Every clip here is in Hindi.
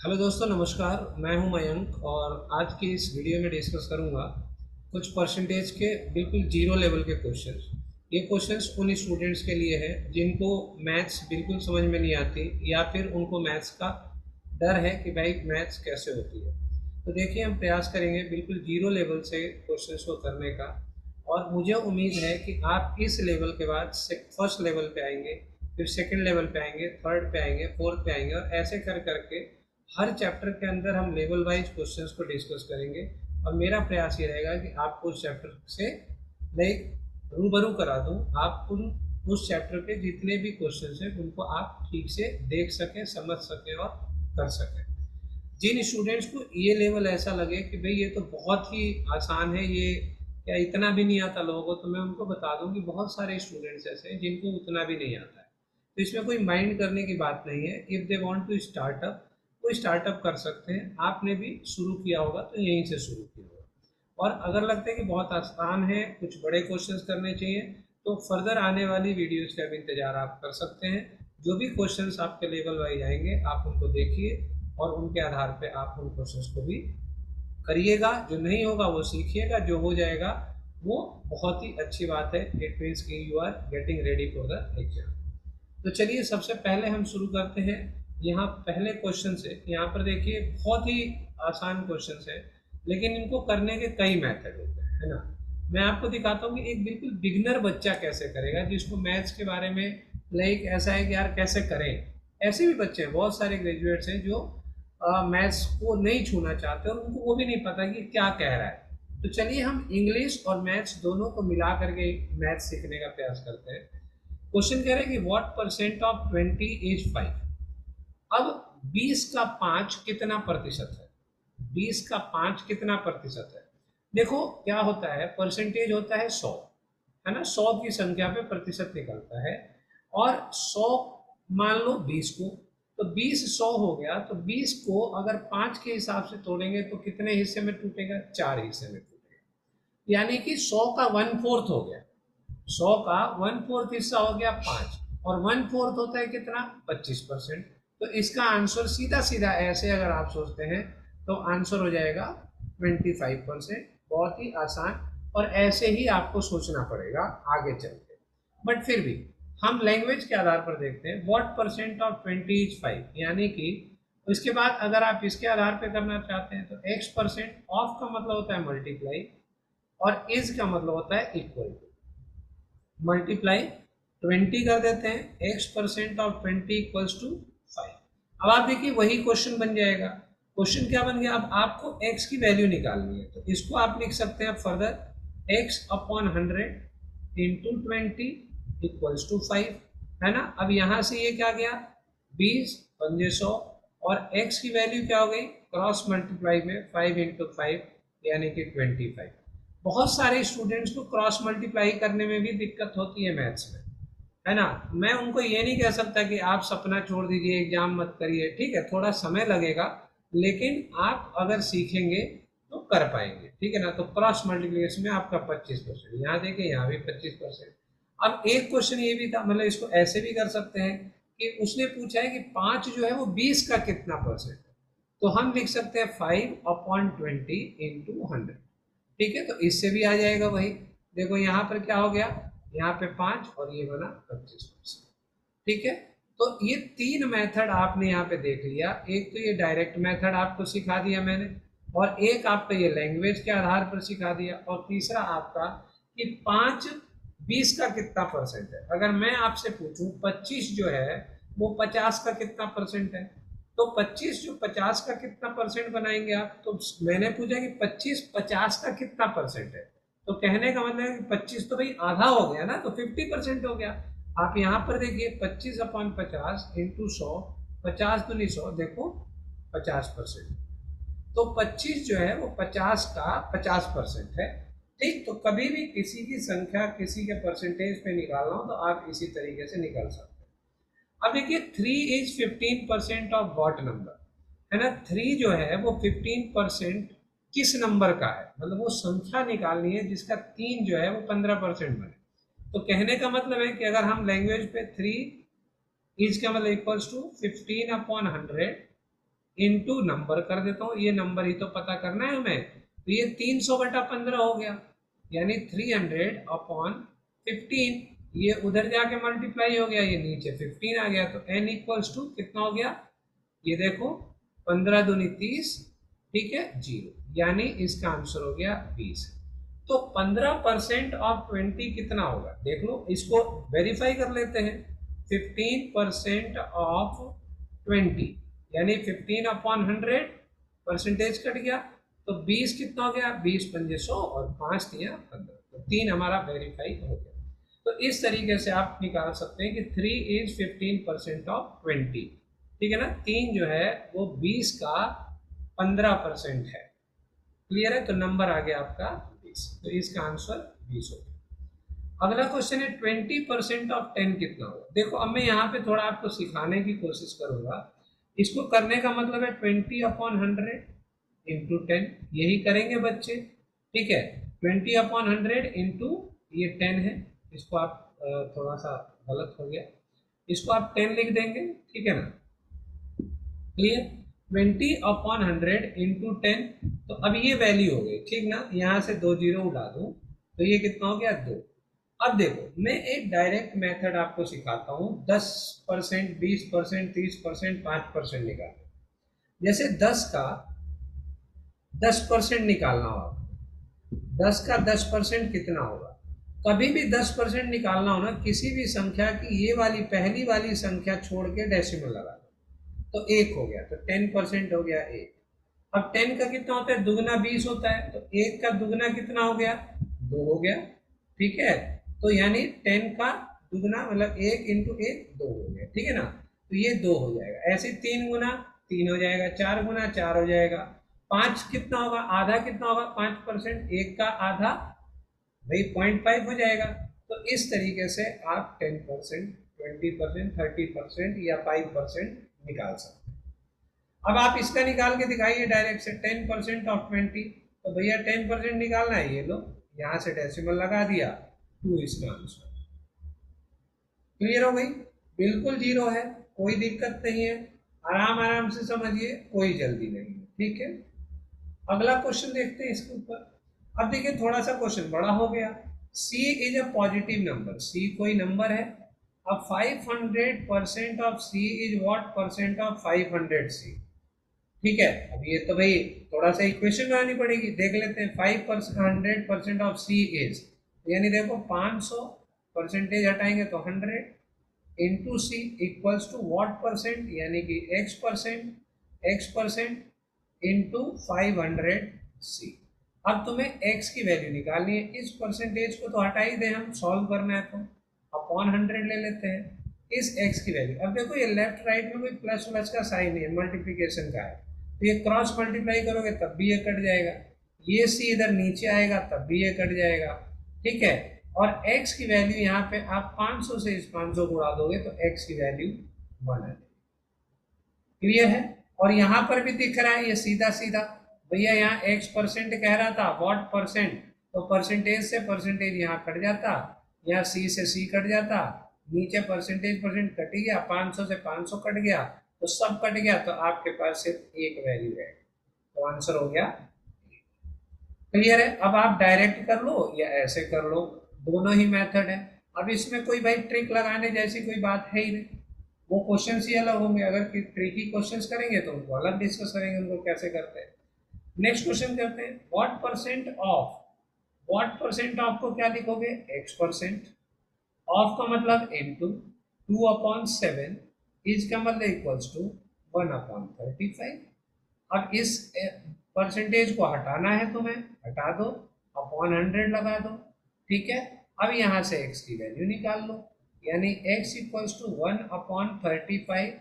हेलो दोस्तों, नमस्कार। मैं हूं मयंक और आज की इस वीडियो में डिस्कस करूंगा कुछ परसेंटेज के बिल्कुल जीरो लेवल के क्वेश्चंस। ये क्वेश्चंस उन स्टूडेंट्स के लिए है जिनको मैथ्स बिल्कुल समझ में नहीं आती या फिर उनको मैथ्स का डर है कि भाई मैथ्स कैसे होती है। तो देखिए, हम प्रयास करेंगे बिल्कुल जीरो लेवल से क्वेश्चंस को करने का। और मुझे उम्मीद है कि आप इस लेवल के बाद फर्स्ट लेवल पे आएंगे, फिर सेकंड लेवल पे आएंगे, थर्ड पे आएंगे, फोर्थ पे आएंगे और ऐसे कर करके हर चैप्टर के अंदर हम लेवल वाइज क्वेश्चंस को डिस्कस करेंगे। और मेरा प्रयास ये रहेगा कि आपको उस चैप्टर से लाइक रूबरू करा दूं। आप उस चैप्टर के जितने भी क्वेश्चंस हैं उनको आप ठीक से देख सकें, समझ सकें और कर सकें। जिन स्टूडेंट्स को ये लेवल ऐसा लगे कि भाई ये तो बहुत ही आसान है, ये क्या इतना भी नहीं आता लोगों को, तो मैं उनको बता दूं कि बहुत सारे स्टूडेंट्स ऐसे हैं जिनको उतना भी नहीं आता है। तो इसमें कोई माइंड करने की बात नहीं है। If they want to startup, वो स्टार्टअप कर सकते हैं। आपने भी शुरू किया होगा तो यहीं से शुरू किया होगा। और अगर लगता है कि बहुत आसान है, कुछ बड़े क्वेश्चंस करने चाहिए, तो फर्दर आने वाली वीडियोस का भी इंतजार आप कर सकते हैं। जो भी क्वेश्चंस आपके लेवल वाइज आएंगे आप उनको देखिए और उनके आधार पे आप उन क्वेश्चंस को भी करिएगा। जो नहीं होगा वो सीखिएगा, जो हो जाएगा वो बहुत ही अच्छी बात है। इट मीन्स कि you are getting ready for the exam. तो चलिए, सबसे पहले हम शुरू करते हैं यहाँ पहले क्वेश्चन से। यहाँ पर देखिए, बहुत ही आसान क्वेश्चन है लेकिन इनको करने के कई मेथड होते हैं, है ना। मैं आपको दिखाता हूँ कि एक बिल्कुल बिगिनर बच्चा कैसे करेगा, जिसको मैथ्स के बारे में लाइक ऐसा है कि यार कैसे करें। ऐसे भी बच्चे हैं, बहुत सारे ग्रेजुएट्स हैं जो मैथ्स को नहीं छूना चाहते और उनको वो भी नहीं पता कि क्या कह रहा है। तो चलिए, हम इंग्लिश और मैथ्स दोनों को मिला करके मैथ्स सीखने का प्रयास करते हैं। क्वेश्चन कह रहे हैं कि व्हाट परसेंट ऑफ 20 इज 5। अब 20 का 5 कितना प्रतिशत है? 20 का 5 कितना प्रतिशत है? देखो क्या होता है, परसेंटेज होता है 100, है ना। 100 की संख्या पे प्रतिशत निकलता है। और 100 मान लो 20 को, तो 20 100 हो गया, तो 20 को अगर 5 के हिसाब से तोड़ेंगे तो कितने हिस्से में टूटेगा? 4 हिस्से में टूटेगा। यानी कि 100 का 1/4 हो गया। 100 का 1/4 हिस्सा हो गया 5। और 1/4 होता है कितना? 25%। तो इसका आंसर सीधा सीधा ऐसे अगर आप सोचते हैं तो आंसर हो जाएगा 25%। बहुत ही आसान। और ऐसे ही आपको सोचना पड़ेगा आगे चल के। बट फिर भी हम लैंग्वेज के आधार पर देखते हैं। व्हाट परसेंट ऑफ 20 इज 5, यानी कि इसके बाद अगर आप इसके आधार पर करना चाहते हैं तो x%। ऑफ का मतलब होता है मल्टीप्लाई और इज का मतलब होता है इक्वल टू। मल्टीप्लाई 20 कर देते हैं, x% ऑफ 20 इक्वल्स टू 5। अब आप देखिए वही क्वेश्चन बन जाएगा। क्वेश्चन क्या बन गया? अब आपको x की वैल्यू निकालनी है, तो इसको आप लिख सकते हैं further x/100 into 20 equals to 5, है ना। अब यहाँ से ये क्या गया? 20 पंजे 100 और x की वैल्यू क्या हो गई? क्रॉस मल्टीप्लाई में 5 इंटू 5 यानी कि 25। बहुत सारे स्टूडेंट्स को क्रॉस मल्टीप्लाई करने में भी दिक्कत होती है मैथ्स में, है ना। मैं उनको ये नहीं कह सकता कि आप सपना छोड़ दीजिए, एग्जाम मत करिए। ठीक है, थोड़ा समय लगेगा लेकिन आप अगर सीखेंगे तो कर पाएंगे, ठीक है ना। तो क्रॉस मल्टीप्लिकेशन में आपका 25%, यहाँ देखिए यहाँ भी 25%। अब एक क्वेश्चन ये भी था, मतलब इसको ऐसे भी कर सकते हैं कि उसने पूछा है कि 5 जो है वो 20 का कितना परसेंट है। तो हम लिख सकते हैं 5/20 इंटू 100। ठीक है, तो इससे भी आ जाएगा वही। देखो यहाँ पर क्या हो गया, यहाँ पे 5 और ये बना 25%। ठीक है, तो ये 3 मेथड आपने यहाँ पे देख लिया। एक तो ये डायरेक्ट मेथड आपको सिखा दिया मैंने, और एक आपका ये लैंग्वेज के आधार पर सिखा दिया, और तीसरा आपका कि 5 20 का कितना परसेंट है। अगर मैं आपसे पूछूं 25 जो है वो 50 का कितना परसेंट है, तो 25 जो 50 का कितना परसेंट बनाएंगे आप? तो मैंने पूछा कि 25 50 का कितना परसेंट है, तो कहने का मतलब है कि 25 तो भाई आधा हो गया ना, तो 50% हो गया। आप यहाँ पर देखिए 25/50 इंटू 100, 50 दूनी 100, देखो 50%। तो 25 जो है वो 50 का 50% है। ठीक, तो कभी भी किसी की संख्या किसी के परसेंटेज पे निकालना हो तो आप इसी तरीके से निकाल सकते हैं। अब देखिए 3 इज 15% ऑफ व्हाट नंबर, है ना। 3 जो है वो 15% किस नंबर का है, मतलब वो संख्या निकालनी है जिसका 3 जो है वो 15% बने। तो कहने का मतलब है कि अगर हम लैंग्वेज पे 3 इज का मतलब इक्वल्स टू 15/100 इनटू नंबर कर देता हूँ, ये नंबर ही तो पता करना है हमें, तो ये 300/15 हो गया, यानी 300/15। ये उधर जाके मल्टीप्लाई हो गया, ये नीचे 15 आ गया, तो n इक्वल्स टू कितना हो गया, ये देखो 15 दूनी 30, ठीक है, 0, यानी इसका आंसर हो गया 20। तो 15% ऑफ 20 कितना होगा, देख लो, इसको वेरीफाई कर लेते हैं। 15% ऑफ 20 यानी 15/100, परसेंटेज कट गया, तो 20 कितना हो गया, 20×5 और 5 दिया 15, तो 3 हमारा वेरीफाई हो गया। तो इस तरीके से आप निकाल सकते हैं कि 3 इज 15% ऑफ 20, ठीक है ना, 3 जो है वो 20 का 15% है। क्लियर है, तो नंबर आ गया आपका 20, तो इसका आंसर 20 हो गया। अगला क्वेश्चन है 20% ऑफ 10 कितना होगा। देखो अब मैं यहाँ पे थोड़ा आपको सिखाने की कोशिश करूंगा। इसको करने का मतलब है 20/100 × 10, यही करेंगे बच्चे, ठीक है। 20/100 इंटू ये 10 है, इसको आप थोड़ा सा गलत हो गया, इसको आप 10 लिख देंगे, ठीक है ना, क्लियर। 20/100 इंटू 10, तो अब ये वैल्यू हो गई, ठीक ना, यहाँ से 2 जीरो उड़ा दूं तो ये कितना हो गया 2। अब देखो मैं एक डायरेक्ट मेथड आपको सिखाता हूँ, 10%, 20%, 30%, 5% निकाल। जैसे 10 का 10% निकालना हो आपको, 10 का 10% कितना होगा। कभी भी 10% निकालना हो ना किसी भी संख्या की, ये वाली पहली वाली संख्या छोड़ के डेसिमल लगा दो, तो 1 हो गया, तो 10% हो गया 1। अब 10 का कितना होता है, दुगना 20 होता है, तो 1 का दुगना कितना हो गया, 2 हो गया, ठीक है। तो यानी 10 का दुगना मतलब 1 × 1 2 हो गया, ठीक है ना, तो ये 2 हो जाएगा। ऐसे 3 गुना 3 हो जाएगा, 4 गुना 4 हो जाएगा। 5 कितना होगा, आधा कितना होगा, 5%, 1 का आधा भाई 0.5 हो जाएगा। तो इस तरीके से आप 10%, 20%, 30% या 5% निकाल सकते हैं। अब आप इसका निकाल के दिखाइए डायरेक्ट से, 10% ऑफ 20, तो भैया 10% निकालना है, ये लो यहाँ से डेसिमल लगा दिया, 2 इसका आंसर। क्लियर हो गई, बिल्कुल जीरो है, कोई दिक्कत नहीं है, आराम आराम से समझिए, कोई जल्दी नहीं है, ठीक है। अगला क्वेश्चन देखते हैं इसके ऊपर। अब देखिए थोड़ा सा क्वेश्चन बड़ा हो गया। C is a positive number, C कोई नंबर है। अब 500% of C is what percent of 500C, ठीक है। अब ये तो भाई थोड़ा सा इक्वेशन बनानी पड़ेगी, देख लेते हैं। 500% ऑफ C इज, यानी देखो 500 परसेंटेज हटाएंगे तो 100 into c equals to what percent, यानी कि x% इंटू 500C। अब तुम्हें x की वैल्यू निकालनी है, इस परसेंटेज को तो हटा ही दे, हम सॉल्व करना है तो अपॉन 100 ले लेते हैं इस x की वैल्यू। अब देखो ये लेफ्ट राइट में कोई प्लस प्लस का साइन है, मल्टीप्लीकेशन का है, तो ये क्रॉस मल्टीप्लाई करोगे तब भी ये कट जाएगा, ये c इधर नीचे आएगा तब भी ये कट जाएगा, ठीक है। और x की वैल्यू यहाँ पे आप 500 से इस 500 को उड़ा दोगे तो x की वैल्यू 1 आ जाएगी। क्लियर है, और यहाँ पर भी दिख रहा है ये सीधा सीधा, भैया यहाँ x% कह रहा था, व्हाट परसेंट, तो परसेंटेज से परसेंटेज यहाँ कट जाता, यहाँ c से c कट जाता, नीचे परसेंटेज परसेंट कट गया, 500 से 500 कट गया, तो सब कट गया, तो आपके पास सिर्फ एक वैल्यू है, तो आंसर हो गया। क्लियर है, अब आप डायरेक्ट कर लो या ऐसे कर लो, दोनों ही मेथड है। अब इसमें कोई भाई ट्रिक लगाने जैसी कोई बात है ही नहीं, वो क्वेश्चन ही अलग होंगे, अगर ट्रिकी क्वेश्चंस करेंगे तो उनको अलग डिस्कस करेंगे, उनको कैसे करते हैं। नेक्स्ट क्वेश्चन करते हैं, व्हाट परसेंट ऑफ को क्या लिखोगे, x%, ऑफ का मतलब इनटू 2/7, इज का मतलब इक्वल्स टू 1/35। अब इस परसेंटेज को हटाना है तुम्हें, हटा दो, अपॉन 100 लगा दो, ठीक है। अब यहाँ से x की वैल्यू निकाल लो, यानी x इक्वल्स टू 1/35,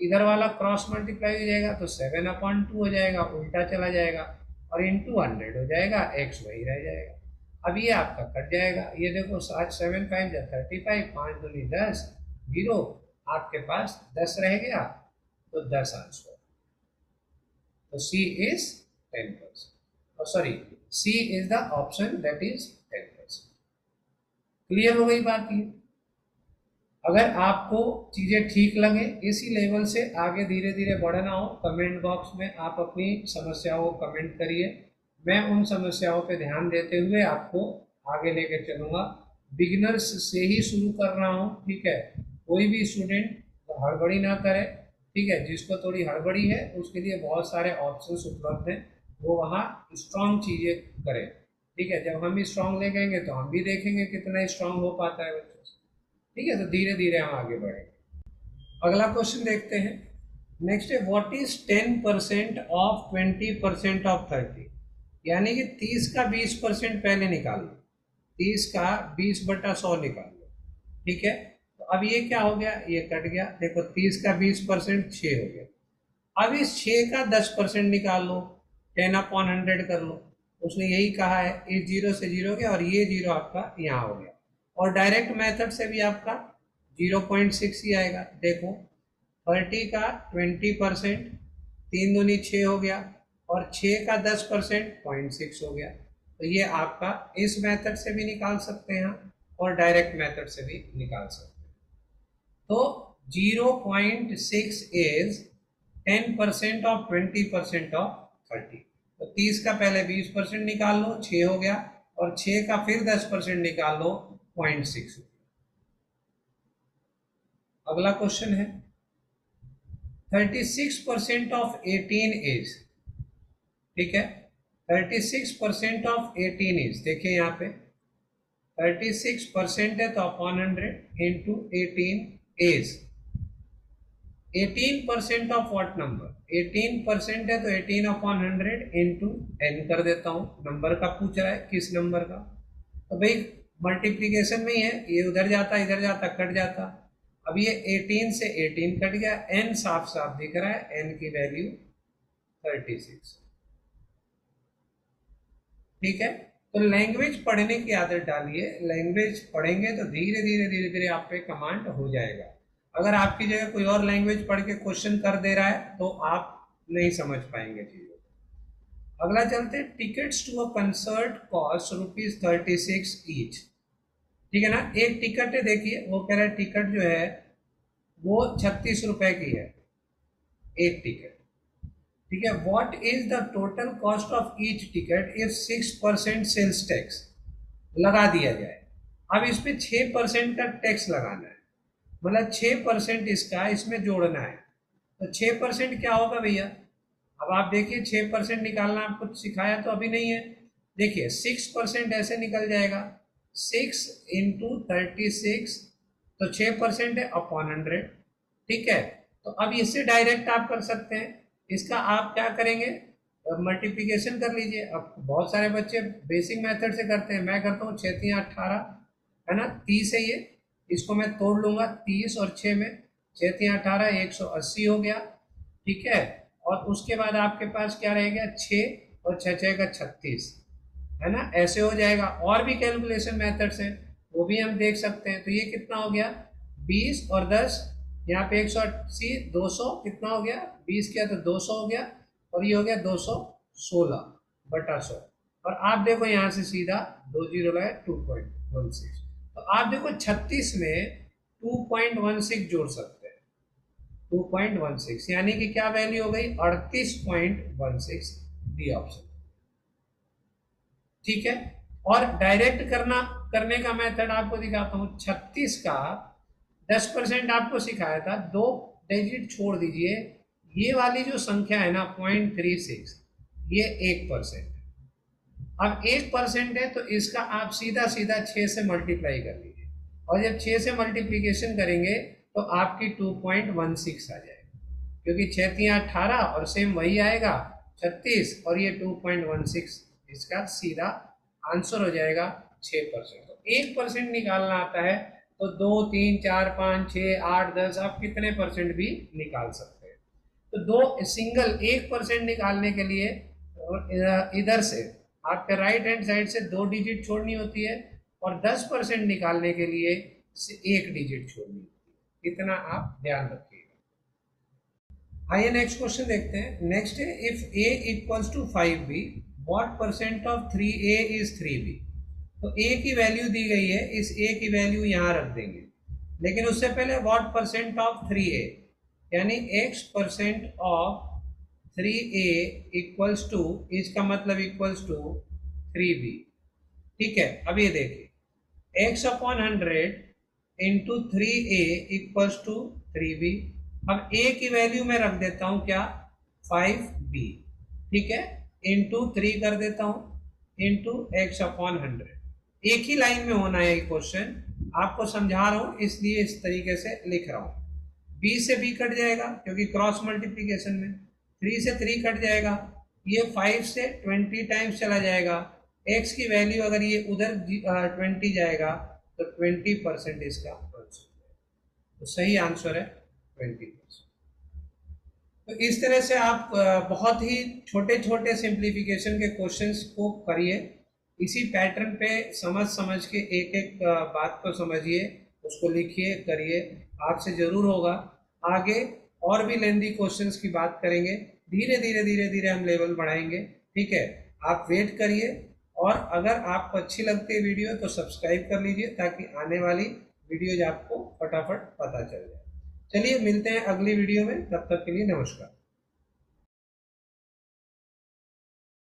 इधर वाला क्रॉस मल्टीप्लाई हो जाएगा तो 7/2 हो जाएगा, उल्टा चला जाएगा, और इंटू 100 हो जाएगा, x वही रह जाएगा। अब ये आपका कट जाएगा, ये देखो 7×7=5 35, 5 दूनी 10, 0, आपके पास 10 रह गया, तो 10 आंसर। तो C is 10%. Oh, sorry, C is the option that is 10%. Clear हो गई बात ये। अगर आपको चीज़ें ठीक लगे, इसी लेवल से आगे धीरे धीरे बढ़ना हो, कमेंट बॉक्स में आप अपनी समस्याओं को कमेंट करिए। मैं उन समस्याओं पे ध्यान देते हुए आपको आगे लेके चलूँगा। बिगिनर्स से ही शुरू कर रहा हूँ, ठीक है। कोई भी स्टूडेंट हड़बड़ी ना करे, ठीक है। जिसको थोड़ी हड़बड़ी है उसके लिए बहुत सारे ऑप्शंस उपलब्ध हैं, वो वहाँ स्ट्रॉन्ग चीज़ें करें, ठीक है। जब हम स्ट्रॉन्ग ले गएंगे तो हम भी देखेंगे कितना स्ट्रॉन्ग हो पाता है बच्चों से, ठीक है। तो धीरे धीरे हम आगे बढ़ेंगे। अगला क्वेश्चन देखते हैं। नेक्स्ट है, व्हाट इज 10% ऑफ 20% ऑफ 30? यानी कि 30 का 20% पहले निकाल लो, 30 का 20/100 निकाल लो, ठीक है। तो अब ये क्या हो गया, ये कट गया, देखो 30 का 20% 6 हो गया। अब इस 6 का 10% निकाल लो, 10/100 कर लो। उसने यही कहा है, इस जीरो से जीरो गया और ये जीरो आपका यहाँ हो गया। और डायरेक्ट मेथड से भी आपका 0.6 ही आएगा। देखो 30 का 20%, 3 दूनी 6 हो गया, और 6 का 10% 0.6 हो गया। तो ये आपका इस मेथड से भी निकाल सकते हैं और डायरेक्ट मेथड से भी निकाल सकते हैं। तो 0.6 इज 10% ऑफ 20% ऑफ 30। तो 30 का पहले 20% निकाल लो, 6 हो गया, और 6 का फिर 10% निकाल लो, 0.6। अगला क्वेश्चन है, 36% ऑफ 18 इज, ठीक है। 36% ऑफ 18 इज, देखिए यहाँ पे 36% है तो upon 100 into 18 is 18% of what number, 18% है तो 18/100 इंटू n कर देता हूँ। नंबर का पूछ रहा है, किस नंबर का, तो भाई मल्टीप्लीकेशन में ही है, ये उधर जाता इधर जाता कट जाता। अब ये 18 से 18 कट गया, n साफ साफ दिख रहा है, n की वैल्यू 36, ठीक है। तो लैंग्वेज पढ़ने की आदत डालिए, लैंग्वेज पढ़ेंगे तो धीरे धीरे धीरे धीरे आप पे कमांड हो जाएगा। अगर आपकी जगह कोई और लैंग्वेज पढ़ के क्वेश्चन कर दे रहा है तो आप नहीं समझ पाएंगे चीजों को। अगला चलते हैं, tickets to a concert cost ₹36 each, ठीक है ना। एक टिकट है, देखिए वो कह रहा है टिकट जो है वो 36 रुपए की है, एक टिकट, ठीक है। What is the total cost of each ticket if 6% sales tax लगा दिया जाए। अब इस पे 6% का टैक्स लगाना है, मतलब 6% इसका इसमें जोड़ना है। तो 6% क्या होगा भैया, अब आप देखिए 6% निकालना आपको सिखाया तो अभी नहीं है। देखिए 6% ऐसे निकल जाएगा, 6 इंटू 36, तो 6% है अपॉन 100, ठीक है। तो अब इससे डायरेक्ट आप कर सकते हैं, इसका आप क्या करेंगे, मल्टीप्लिकेशन कर लीजिए। अब बहुत सारे बच्चे बेसिक मेथड से करते हैं, मैं करता हूँ 6×3=18, है ना, 30 है ये, इसको मैं तोड़ लूंगा 30 और 6 में, 6×3=18, 180 हो गया, ठीक है। और उसके बाद आपके पास क्या रहेगा, 6 और 6×6=36, है ना, ऐसे हो जाएगा। और भी कैलकुलेशन मेथड्स हैं, वो भी हम देख सकते हैं। तो ये कितना हो गया, 20 और 10, यहाँ पे 180, 200, कितना हो गया, 20 किया तो 200 हो गया, और ये हो गया 216/100। और आप देखो यहाँ से सीधा 2 जीरो लगे, 2.16। तो आप देखो 36 में 2.16 जोड़ सकते हैं, 2.16 यानी कि क्या वैल्यू हो गई, 38.16, डी ऑप्शन, ठीक है। और डायरेक्ट करने का मेथड आपको दिखाता हूं। 36 का 10% आपको सिखाया था, 2 डिजिट छोड़ दीजिए, ये वाली जो संख्या है ना 0.36, ये 1%। अब 1% है तो इसका आप सीधा सीधा 6 से मल्टीप्लाई कर लीजिए, और जब 6 से मल्टीप्लीकेशन करेंगे तो आपकी 2.16 आ जाएगा, क्योंकि 6×3=18 और सेम वही आएगा 36, और ये 2.16, इसका सीधा आंसर हो जाएगा 6%। तो 1% निकालना आता है तो 2, 3, 4, 5, 6, 8, 10 आप कितने परसेंट भी निकाल सकते हैं। तो दो सिंगल 1% निकालने के लिए इधर से आपके राइट हैंड साइड से 2 डिजिट छोड़नी होती है, और 10% निकालने के लिए 1 डिजिट छोड़नी होती है। इतना आप ध्यान रखिएगा। आइए नेक्स्ट क्वेश्चन देखते हैं। नेक्स्ट है, if a equals to 5b, what percent of 3a is 3b। तो a की वैल्यू दी गई है, इस a की वैल्यू यहाँ रख देंगे, लेकिन उससे पहले व्हाट परसेंट ऑफ 3a, यानी x% of 3a equals to, इसका मतलब इक्वल्स टू 3b। ठीक है, अब ये देखिए x/100 into 3a equals to 3b। अब a की वैल्यू मैं रख देता हूं क्या, 5b। ठीक है, इंटू 3 कर देता हूं इंटू x/100। एक ही लाइन में होना है ये क्वेश्चन, आपको समझा रहा हूं इसलिए इस तरीके से लिख रहा हूं। b से b कट जाएगा क्योंकि क्रॉस मल्टीप्लीकेशन में, 3 से 3 कट जाएगा, ये 5 से 20 टाइम्स चला जाएगा। x की वैल्यू अगर ये उधर 20 जाएगा तो 20% इसका आंसर, तो सही आंसर है 20%। तो इस तरह से आप बहुत ही छोटे छोटे सिंप्लीफिकेशन के क्वेश्चंस को करिए। इसी पैटर्न पे समझ समझ के एक एक बात को समझिए, उसको लिखिए, करिए, आपसे जरूर होगा। आगे और भी लेंदी क्वेश्चंस की बात करेंगे, धीरे धीरे धीरे धीरे हम लेवल बढ़ाएंगे। ठीक है, आप वेट करिए, और अगर आपको अच्छी लगती है वीडियो तो सब्सक्राइब कर लीजिए ताकि आने वाली वीडियोज आपको फटाफट पता चल जाए। चलिए मिलते हैं अगली वीडियो में, तब तक के लिए नमस्कार।